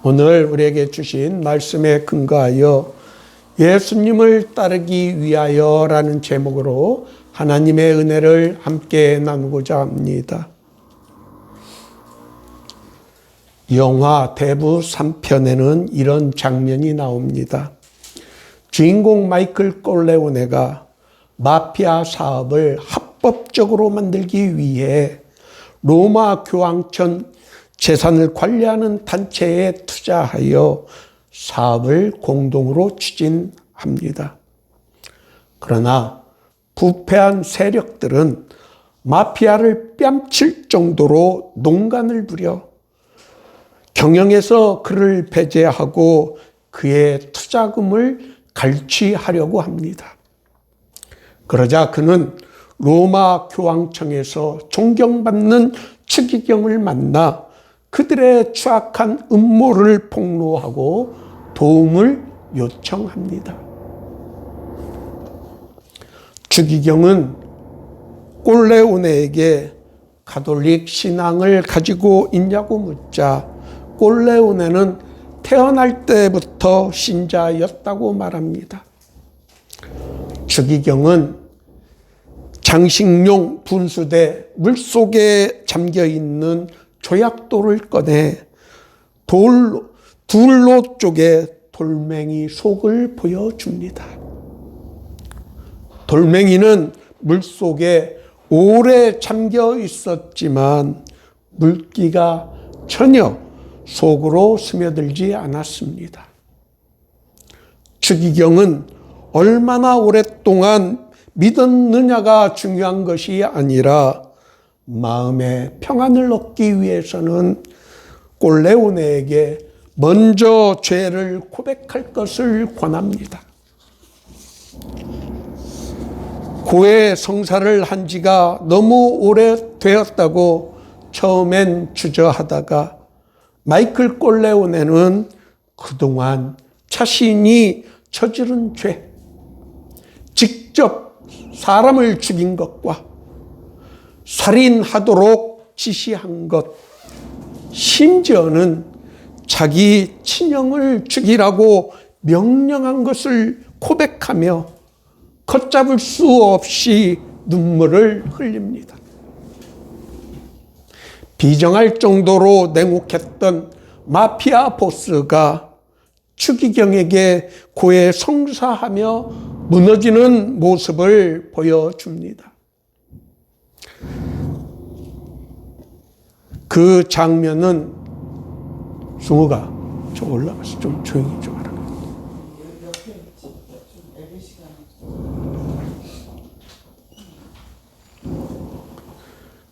오늘 우리에게 주신 말씀에 근거하여 예수님을 따르기 위하여라는 제목으로 하나님의 은혜를 함께 나누고자 합니다. 영화 대부 3편에는 이런 장면이 나옵니다. 주인공 마이클 콜레오네가 마피아 사업을 합법적으로 만들기 위해 로마 교황청 재산을 관리하는 단체에 투자하여 사업을 공동으로 추진합니다. 그러나 부패한 세력들은 마피아를 뺨칠 정도로 농간을 부려 경영에서 그를 배제하고 그의 투자금을 갈취하려고 합니다. 그러자 그는 로마 교황청에서 존경받는 추기경을 만나 그들의 추악한 음모를 폭로하고 도움을 요청합니다. 추기경은 콜레오네에게 가톨릭 신앙을 가지고 있냐고 묻자 콜레오네는 태어날 때부터 신자였다고 말합니다. 추기경은 장식용 분수대 물속에 잠겨있는 조약돌을 꺼내 둘로 쪼개 돌멩이 속을 보여줍니다. 돌멩이는 물속에 오래 잠겨 있었지만 물기가 전혀 속으로 스며들지 않았습니다. 추기경은 얼마나 오랫동안 믿었느냐가 중요한 것이 아니라 마음의 평안을 얻기 위해서는 콜레오네에게 먼저 죄를 고백할 것을 권합니다. 고해 성사를 한 지가 너무 오래되었다고 처음엔 주저하다가 마이클 콜레오네는 그동안 자신이 저지른 죄, 직접 사람을 죽인 것과 살인하도록 지시한 것, 심지어는 자기 친형을 죽이라고 명령한 것을 고백하며 걷잡을 수 없이 눈물을 흘립니다. 비정할 정도로 냉혹했던 마피아 보스가 추기경에게 고해 성사하며 무너지는 모습을 보여줍니다. 그 장면은 승우가 저 올라가서 좀 조용히 좀 하라.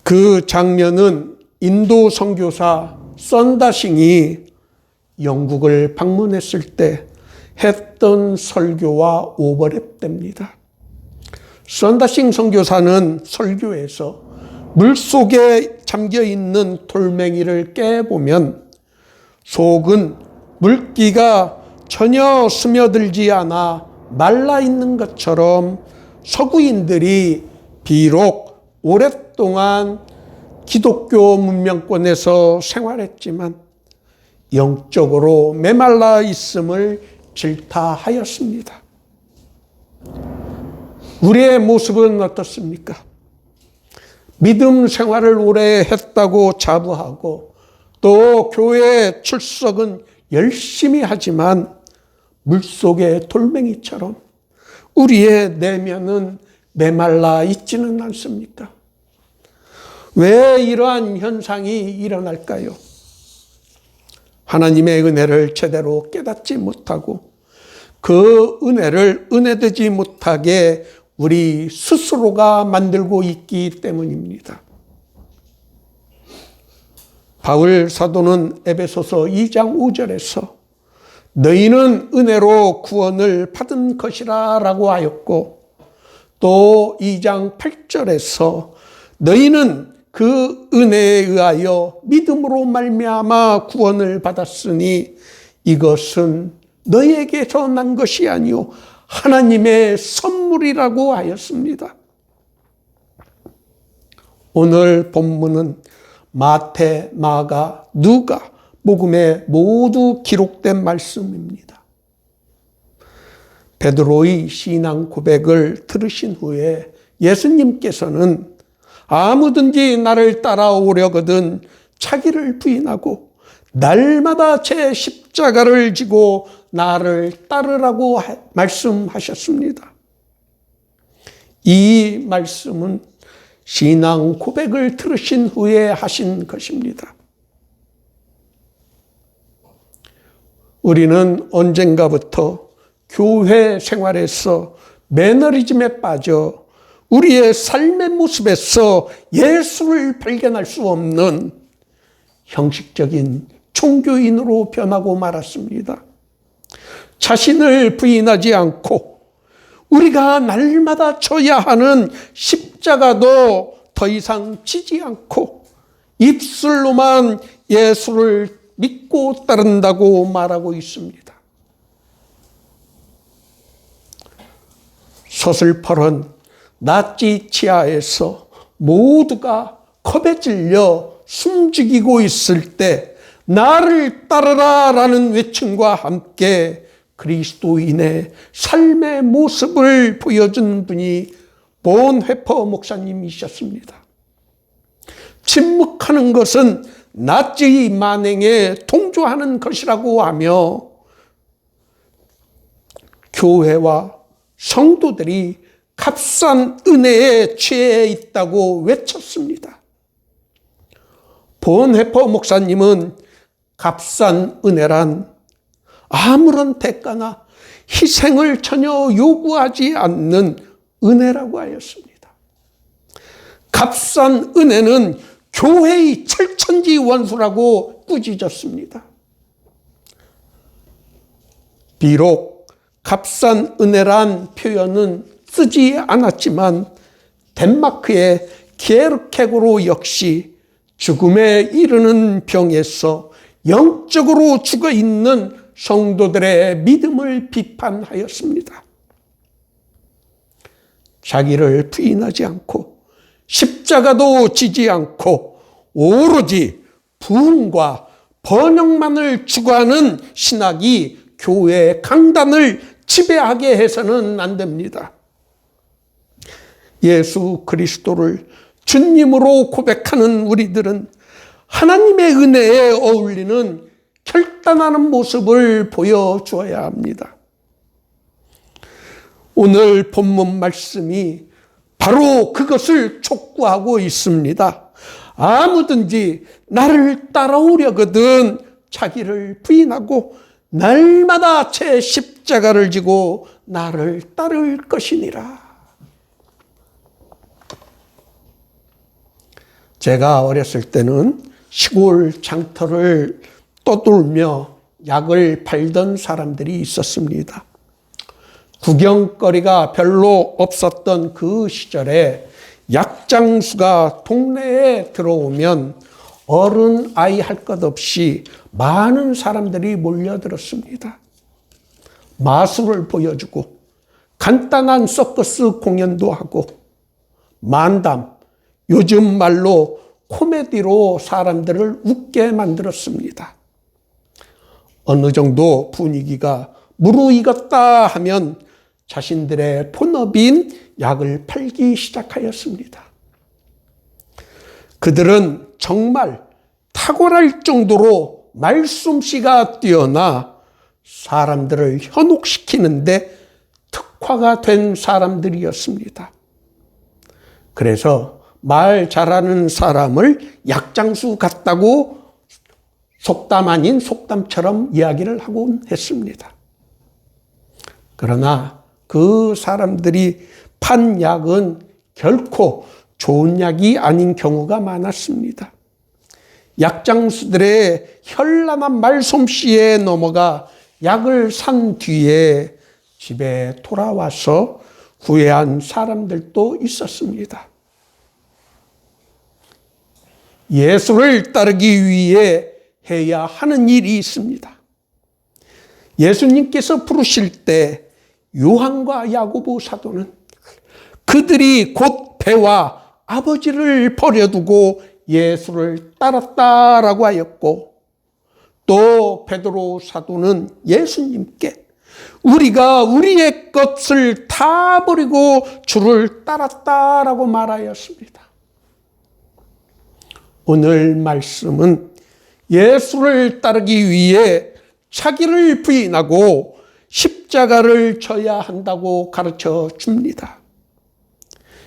그 장면은 인도 선교사 썬다싱이 영국을 방문했을 때 했던 설교와 오버랩됩니다. 썬다싱 선교사는 설교에서 물속에 잠겨있는 돌멩이를 깨보면 속은 물기가 전혀 스며들지 않아 말라있는 것처럼 서구인들이 비록 오랫동안 기독교 문명권에서 생활했지만 영적으로 메말라 있음을 질타하였습니다. 우리의 모습은 어떻습니까? 믿음 생활을 오래 했다고 자부하고 또 교회 출석은 열심히 하지만 물속의 돌멩이처럼 우리의 내면은 메말라 있지는 않습니까? 왜 이러한 현상이 일어날까요? 하나님의 은혜를 제대로 깨닫지 못하고 그 은혜를 은혜되지 못하게 우리 스스로가 만들고 있기 때문입니다. 바울 사도는 에베소서 2장 5절에서 너희는 은혜로 구원을 받은 것이라 라고 하였고 또 2장 8절에서 너희는 그 은혜에 의하여 믿음으로 말미암아 구원을 받았으니 이것은 너희에게서 난 것이 아니요 하나님의 선물이라고 하였습니다. 오늘 본문은 마태, 마가, 누가, 복음에 모두 기록된 말씀입니다. 베드로의 신앙 고백을 들으신 후에 예수님께서는 아무든지 나를 따라오려거든 자기를 부인하고 날마다 제 십자가를 지고 나를 따르라고 말씀하셨습니다. 이 말씀은 신앙 고백을 들으신 후에 하신 것입니다. 우리는 언젠가부터 교회 생활에서 매너리즘에 빠져 우리의 삶의 모습에서 예수를 발견할 수 없는 형식적인 종교인으로 변하고 말았습니다. 자신을 부인하지 않고 우리가 날마다 져야 하는 십자가도 더 이상 지지 않고 입술로만 예수를 믿고 따른다고 말하고 있습니다. 서슬퍼런 나치 치하에서 모두가 겁에 질려 숨죽이고 있을 때 나를 따르라 라는 외침과 함께 그리스도인의 삶의 모습을 보여준 분이 본회퍼 목사님이셨습니다. 침묵하는 것은 나치의 만행에 동조하는 것이라고 하며 교회와 성도들이 값싼 은혜에 취해 있다고 외쳤습니다. 본회퍼 목사님은 값싼 은혜란 아무런 대가나 희생을 전혀 요구하지 않는 은혜라고 하였습니다. 값싼 은혜는 교회의 철천지 원수라고 꾸짖었습니다. 비록 값싼 은혜란 표현은 쓰지 않았지만 덴마크의 게르케고로 역시 죽음에 이르는 병에서 영적으로 죽어 있는 성도들의 믿음을 비판하였습니다. 자기를 부인하지 않고 십자가도 지지 않고 오로지 부흥과 번영만을 추구하는 신학이 교회의 강단을 지배하게 해서는 안 됩니다. 예수 그리스도를 주님으로 고백하는 우리들은 하나님의 은혜에 어울리는 결단하는 모습을 보여주어야 합니다. 오늘 본문 말씀이 바로 그것을 촉구하고 있습니다. 아무든지 나를 따라오려거든 자기를 부인하고 날마다 제 십자가를 지고 나를 따를 것이니라. 제가 어렸을 때는 시골 장터를 떠돌며 약을 팔던 사람들이 있었습니다. 구경거리가 별로 없었던 그 시절에 약장수가 동네에 들어오면 어른 아이 할 것 없이 많은 사람들이 몰려들었습니다. 마술을 보여주고 간단한 서커스 공연도 하고 만담, 요즘 말로 코미디로 사람들을 웃게 만들었습니다. 어느 정도 분위기가 무르익었다 하면 자신들의 본업인 약을 팔기 시작하였습니다. 그들은 정말 탁월할 정도로 말솜씨가 뛰어나 사람들을 현혹시키는데 특화가 된 사람들이었습니다. 그래서 말 잘하는 사람을 약장수 같다고 속담 아닌 속담처럼 이야기를 하곤 했습니다. 그러나 그 사람들이 판 약은 결코 좋은 약이 아닌 경우가 많았습니다. 약장수들의 현란한 말솜씨에 넘어가 약을 산 뒤에 집에 돌아와서 후회한 사람들도 있었습니다. 예수를 따르기 위해 해야 하는 일이 있습니다. 예수님께서 부르실 때 요한과 야고보 사도는 그들이 곧 배와 아버지를 버려두고 예수를 따랐다라고 하였고, 또 베드로 사도는 예수님께 우리가 우리의 것을 다 버리고 주를 따랐다라고 말하였습니다. 오늘 말씀은 예수를 따르기 위해 자기를 부인하고 십자가를 져야 한다고 가르쳐 줍니다.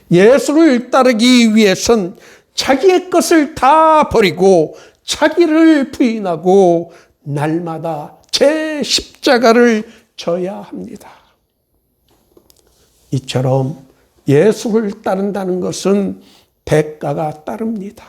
예수를 따르기 위해선 자기의 것을 다 버리고 자기를 부인하고 날마다 제 십자가를 져야 합니다. 이처럼 예수를 따른다는 것은 대가가 따릅니다.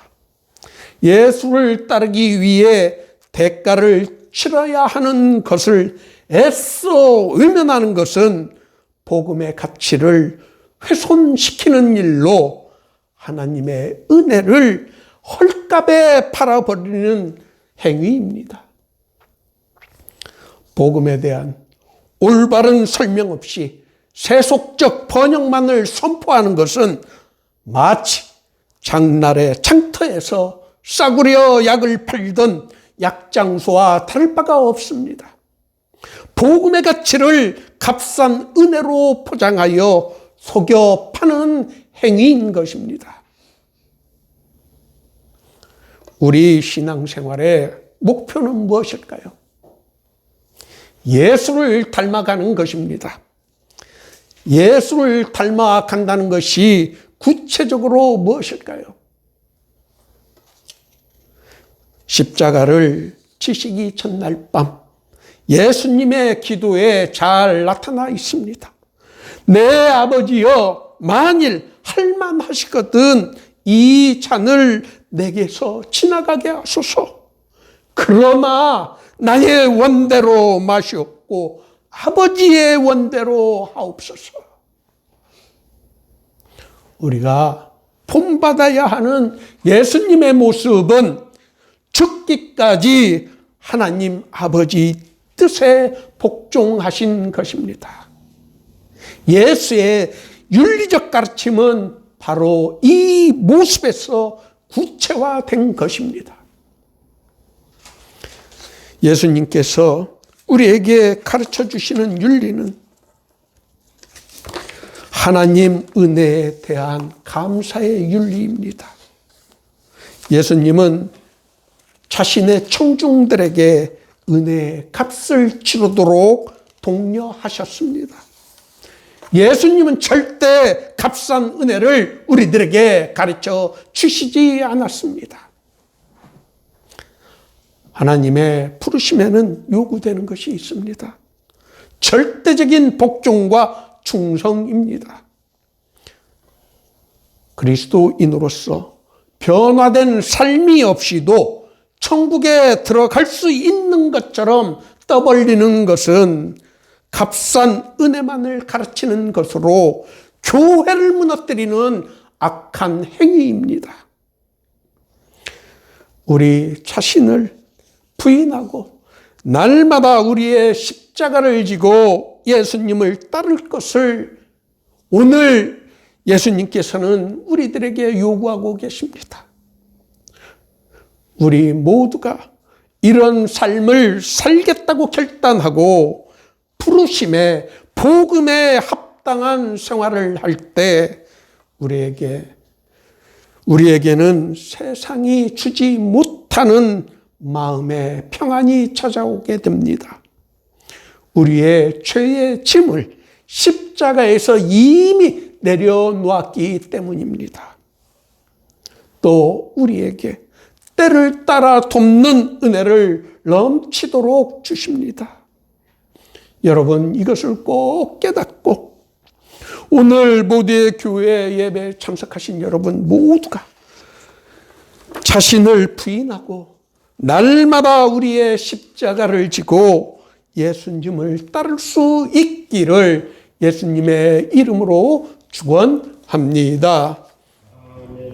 예수를 따르기 위해 대가를 치러야 하는 것을 애써 외면하는 것은 복음의 가치를 훼손시키는 일로 하나님의 은혜를 헐값에 팔아버리는 행위입니다. 복음에 대한 올바른 설명 없이 세속적 번역만을 선포하는 것은 마치 장날의 장터에서 싸구려 약을 팔던 약장수와 다를 바가 없습니다. 복음의 가치를 값싼 은혜로 포장하여 속여 파는 행위인 것입니다. 우리 신앙생활의 목표는 무엇일까요? 예수를 닮아가는 것입니다. 예수를 닮아간다는 것이 구체적으로 무엇일까요? 십자가를 지시기 전날 밤 예수님의 기도에 잘 나타나 있습니다. 내 아버지여, 만일 할만하시거든 이 잔을 내게서 지나가게 하소서. 그러나 나의 원대로 마시옵고 아버지의 원대로 하옵소서. 우리가 본받아야 하는 예수님의 모습은 죽기까지 하나님 아버지 뜻에 복종하신 것입니다. 예수의 윤리적 가르침은 바로 이 모습에서 구체화된 것입니다. 예수님께서 우리에게 가르쳐 주시는 윤리는 하나님 은혜에 대한 감사의 윤리입니다. 예수님은 자신의 청중들에게 은혜의 값을 치르도록 독려하셨습니다. 예수님은 절대 값싼 은혜를 우리들에게 가르쳐 주시지 않았습니다. 하나님의 부르심에는 요구되는 것이 있습니다. 절대적인 복종과 충성입니다. 그리스도인으로서 변화된 삶이 없이도 천국에 들어갈 수 있는 것처럼 떠벌리는 것은 값싼 은혜만을 가르치는 것으로 교회를 무너뜨리는 악한 행위입니다. 우리 자신을 부인하고 날마다 우리의 십자가를 지고 예수님을 따를 것을 오늘 예수님께서는 우리들에게 요구하고 계십니다. 우리 모두가 이런 삶을 살겠다고 결단하고 부르심에 복음에 합당한 생활을 할 때 우리에게는 세상이 주지 못하는 마음의 평안이 찾아오게 됩니다. 우리의 죄의 짐을 십자가에서 이미 내려놓았기 때문입니다. 또 우리에게 때를 따라 돕는 은혜를 넘치도록 주십니다. 여러분, 이것을 꼭 깨닫고 오늘 모두의 교회 예배에 참석하신 여러분 모두가 자신을 부인하고 날마다 우리의 십자가를 지고 예수님을 따를 수 있기를 예수님의 이름으로 축원합니다.